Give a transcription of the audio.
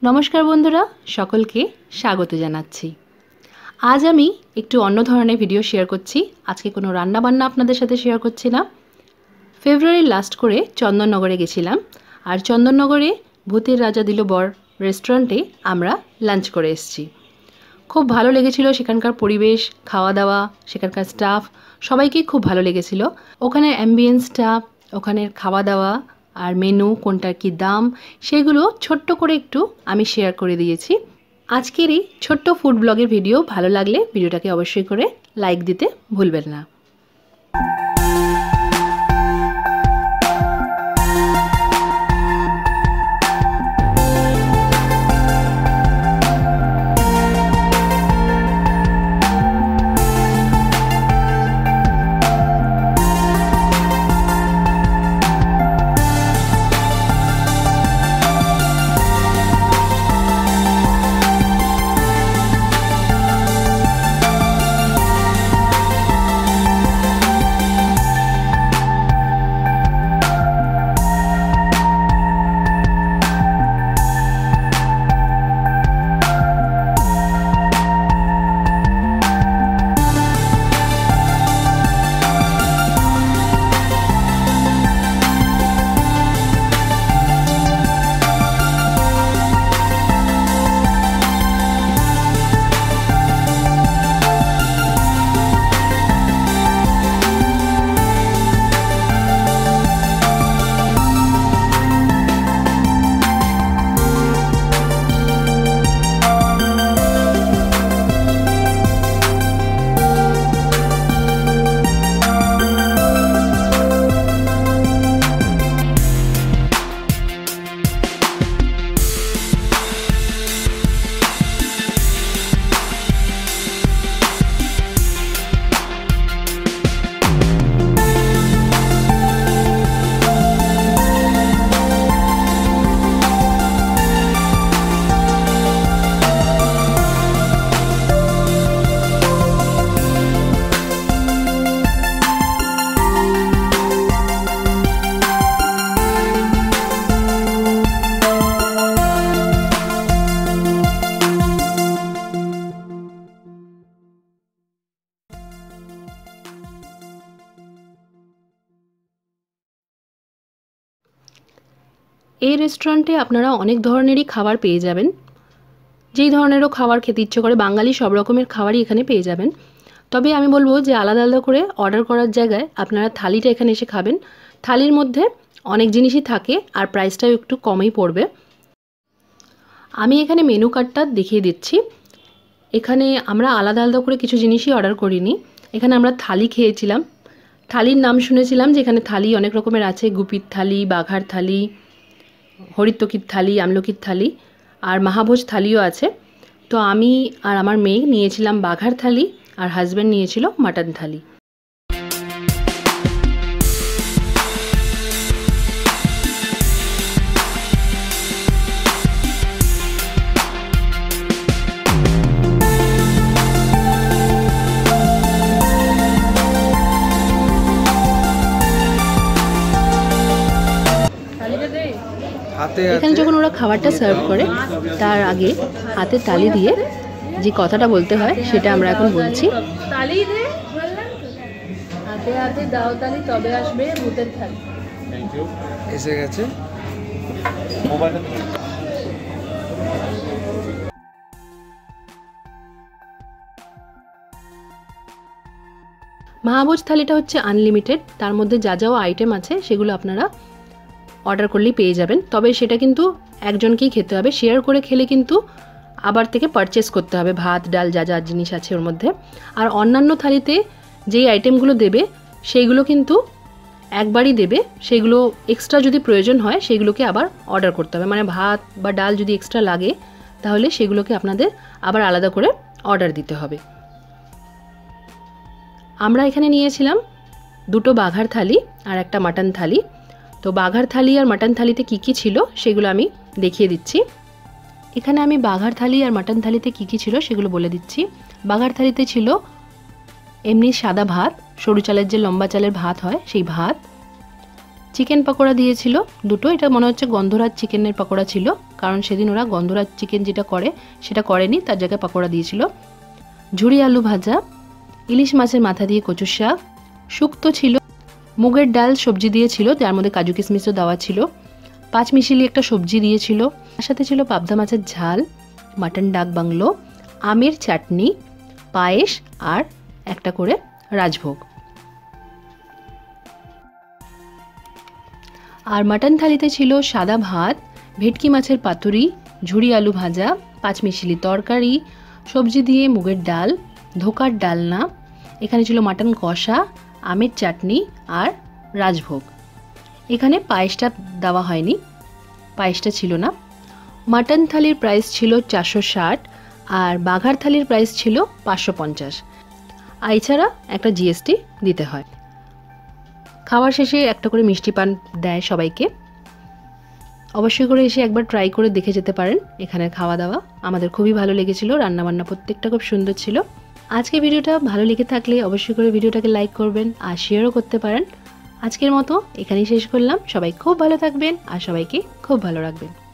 নমস্কার বন্ধুরা, সকলকে স্বাগত জানাচ্ছি। আজ আমি একটু অন্য ধরনের ভিডিও শেয়ার করছি। আজকে কোনো রান্নাবান্না আপনাদের সাথে শেয়ার করছি না। ফেব্রুয়ারির লাস্ট করে চন্দননগরে গেছিলাম, আর চন্দননগরে ভূতের রাজা দিল বর রেস্টুরেন্টে আমরা লাঞ্চ করে এসেছি। খুব ভালো লেগেছিল সেখানকার পরিবেশ, খাওয়া দাওয়া, সেখানকার স্টাফ সবাইকেই খুব ভালো লেগেছিল। ওখানের অ্যাম্বিয়েন্সটা, ওখানের খাওয়া দাওয়া আর মেনু কোনটার কী দাম সেগুলো ছোট্ট করে একটু আমি শেয়ার করে দিয়েছি। আজকের এই ছোট্ট ফুড ব্লগের ভিডিও ভালো লাগলে ভিডিওটাকে অবশ্যই করে লাইক দিতে ভুলবেন না। এই রেস্টুরেন্টে আপনারা অনেক ধরনেরই খাবার পেয়ে যাবেন। যেই ধরনেরও খাবার খেতে ইচ্ছে করে, বাঙালি সব রকমের খাবারই এখানে পেয়ে যাবেন। তবে আমি বলবো যে আলাদা আলাদা করে অর্ডার করার জায়গায় আপনারা থালিটা এখানে এসে খাবেন। থালির মধ্যে অনেক জিনিসই থাকে আর প্রাইসটাও একটু কমই পড়বে। আমি এখানে মেনু কার্ডটা দেখিয়ে দিচ্ছি। এখানে আমরা আলাদা আলাদা করে কিছু জিনিসই অর্ডার করিনি। এখানে আমরা থালি খেয়েছিলাম। থালির নাম শুনেছিলাম যে এখানে থালি অনেক রকমের আছে, গুপির থালি, বাঘার থালি, হরিতকির থালি, আমলকির থালি আর মহাভোজ থালিও আছে। তো আমি আর আমার মেয়ে নিয়েছিলাম বাঘার থালি আর হাজব্যান্ড নিয়েছিল মাটন থালি। এখানে যখন ওরা খাবারটা সার্ভ করে তার আগে হাতে তালি দিয়ে যে কথাটা বলতে হয় সেটা আমরা এখন বলছি। তালি দে, হাতে হাতে দাও তালি, তবে আসবে ভূতের থালি। Thank you. এসে গেছে। মহাভোজ থালিটা হচ্ছে আনলিমিটেড। তার মধ্যে যা যা আইটেম আছে সেগুলো আপনারা অর্ডার করলেই পেয়ে যাবেন। তবে সেটা কিন্তু একজনকেই খেতে হবে, শেয়ার করে খেলে কিন্তু আবার থেকে পারচেস করতে হবে ভাত ডাল যা যা জিনিস আছে ওর মধ্যে। আর অন্যান্য থালিতে যেই আইটেমগুলো দেবে সেইগুলো কিন্তু একবারই দেবে, সেগুলো এক্সট্রা যদি প্রয়োজন হয় সেগুলোকে আবার অর্ডার করতে হবে। মানে ভাত বা ডাল যদি এক্সট্রা লাগে তাহলে সেগুলোকে আপনাদের আবার আলাদা করে অর্ডার দিতে হবে। আমরা এখানে নিয়েছিলাম দুটো বাঘার থালি আর একটা মাটন থালি। তো বাঘার থালি আর মাটন থালিতে কী কী ছিল সেগুলো আমি দেখিয়ে দিচ্ছি। এখানে আমি বাঘার থালি আর মাটন থালিতে কী কী ছিল সেগুলো বলে দিচ্ছি। বাঘার থালিতে ছিল এমনি সাদা ভাত, সরু চালের যে লম্বা চালের ভাত হয় সেই ভাত, চিকেন পকোড়া দিয়েছিল দুটো, এটা মনে হচ্ছে গন্ধরাজ চিকেনের পকোড়া ছিল, কারণ সেদিন ওরা গন্ধরাজ চিকেন যেটা করে সেটা করেনি, তার জায়গায় পাকোড়া দিয়েছিল। ঝুরি আলু ভাজা, ইলিশ মাছের মাথা দিয়ে কচুর শাক, শুক্তো ছিল, মুগের ডাল সবজি দিয়েছিল যার মধ্যে কাজু কিশমিশও দেওয়া ছিল, পাঁচমিশালি একটা সবজি দিয়েছিল, তার সাথে ছিল পাবদা মাছের ঝাল, মাটন ডাক বাংলো, আমের চাটনি, পায়েস আর একটা করে রাজভোগ। আর মাটন থালিতে ছিল সাদা ভাত, ভেটকি মাছের পাতুরি, ঝুরি আলু ভাজা, পাঁচমিশালি তরকারি, সবজি দিয়ে মুগের ডাল, ধোকার ডালনা, এখানে ছিল মাটন কষা, আমের চাটনি আর রাজভোগ। এখানে পায়েসটা দেওয়া হয়নি, পায়েসটা ছিল না। মাটন থালির প্রাইস ছিল 460 আর বাঘার থালির প্রাইস ছিল 550। এছাড়া একটা জিএসটি দিতে হয়। খাওয়ার শেষে একটা করে মিষ্টি পান দেয় সবাইকে। অবশ্যই করে এসে একবার ট্রাই করে দেখে যেতে পারেন এখানের খাওয়া দাওয়া। আমাদের খুবই ভালো লেগেছিল, রান্নাবান্না প্রত্যেকটা খুব সুন্দর ছিল। আজকে ভিডিওটা ভালো লেগে থাকলে অবশ্যই করে ভিডিওটাকে লাইক করবেন আর শেয়ারও করতে পারেন। আজকের মতো এখানেই শেষ করলাম। সবাই খুব ভালো থাকবেন আর সবাইকে খুব ভালো রাখবেন।